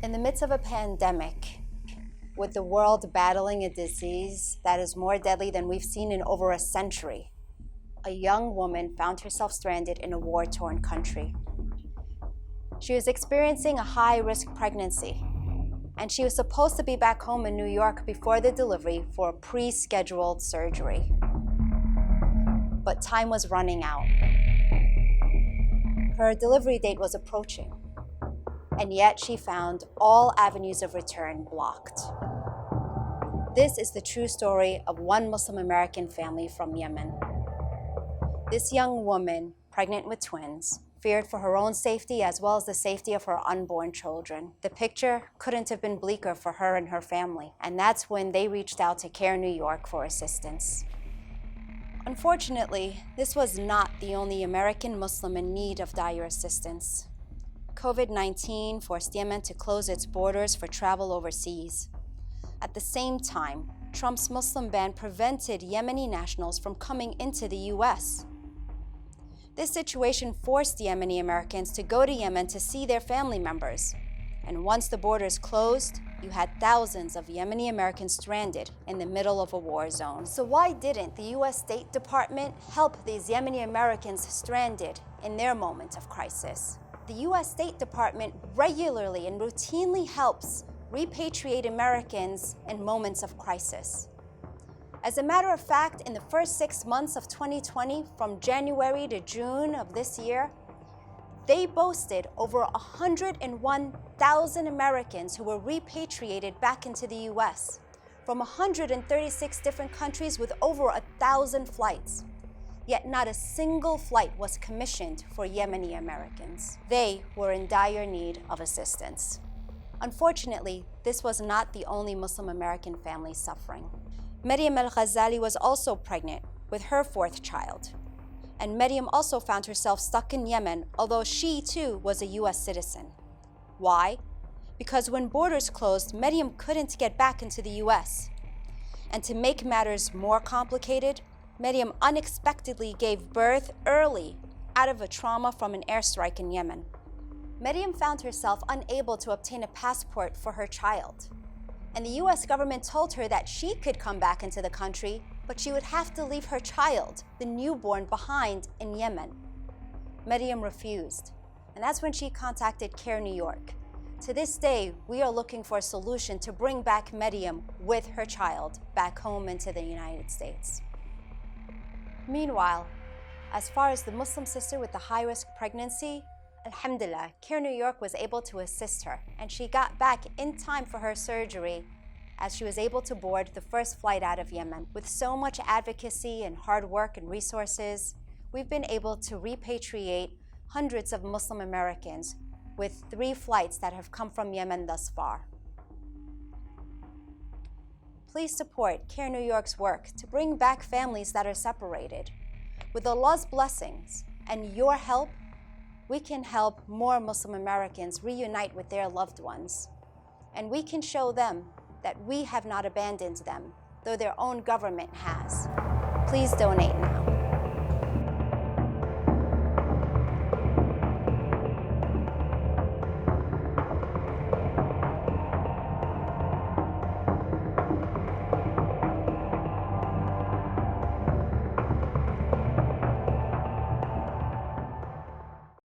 In the midst of a pandemic, with the world battling a disease that is more deadly than we've seen in over a century, a young woman found herself stranded in a war-torn country. She was experiencing a high-risk pregnancy, and she was supposed to be back home in New York before the delivery for a pre-scheduled surgery. But time was running out. Her delivery date was approaching, and yet she found all avenues of return blocked. This is the true story of one Muslim American family from Yemen. This young woman, pregnant with twins, feared for her own safety as well as the safety of her unborn children. The picture couldn't have been bleaker for her and her family, and that's when they reached out to CAIR-NY for assistance. Unfortunately, this was not the only American Muslim in need of dire assistance. COVID-19 forced Yemen to close its borders for travel overseas. At the same time, Trump's Muslim ban prevented Yemeni nationals from coming into the US. This situation forced Yemeni-Americans to go to Yemen to see their family members. And once the borders closed, you had thousands of Yemeni-Americans stranded in the middle of a war zone. So why didn't the US State Department help these Yemeni-Americans stranded in their moment of crisis? The US State Department regularly and routinely helps repatriate Americans in moments of crisis. As a matter of fact, in the first 6 months of 2020, from January to June of this year, they boasted over 101,000 Americans who were repatriated back into the US from 136 different countries with over 1,000 flights. Yet not a single flight was commissioned for Yemeni-Americans. They were in dire need of assistance. Unfortunately, this was not the only Muslim American family suffering. Maryam al-Ghazali was also pregnant with her 4th child. And Maryam also found herself stuck in Yemen, although she too was a US citizen. Why? Because when borders closed, Maryam couldn't get back into the US. And to make matters more complicated, Maryam unexpectedly gave birth early out of a trauma from an airstrike in Yemen. Maryam found herself unable to obtain a passport for her child. And the US government told her that she could come back into the country, but she would have to leave her child, the newborn, behind in Yemen. Maryam refused, and that's when she contacted CAIR-NY. To this day, we are looking for a solution to bring back Maryam with her child back home into the United States. Meanwhile, as far as the Muslim sister with the high-risk pregnancy, Alhamdulillah, CAIR-NY was able to assist her, and she got back in time for her surgery as she was able to board the first flight out of Yemen. With so much advocacy and hard work and resources, we've been able to repatriate hundreds of Muslim Americans with 3 flights that have come from Yemen thus far. Please support CAIR-NY's work to bring back families that are separated. With Allah's blessings and your help, we can help more Muslim Americans reunite with their loved ones. And we can show them that we have not abandoned them, though their own government has. Please donate now.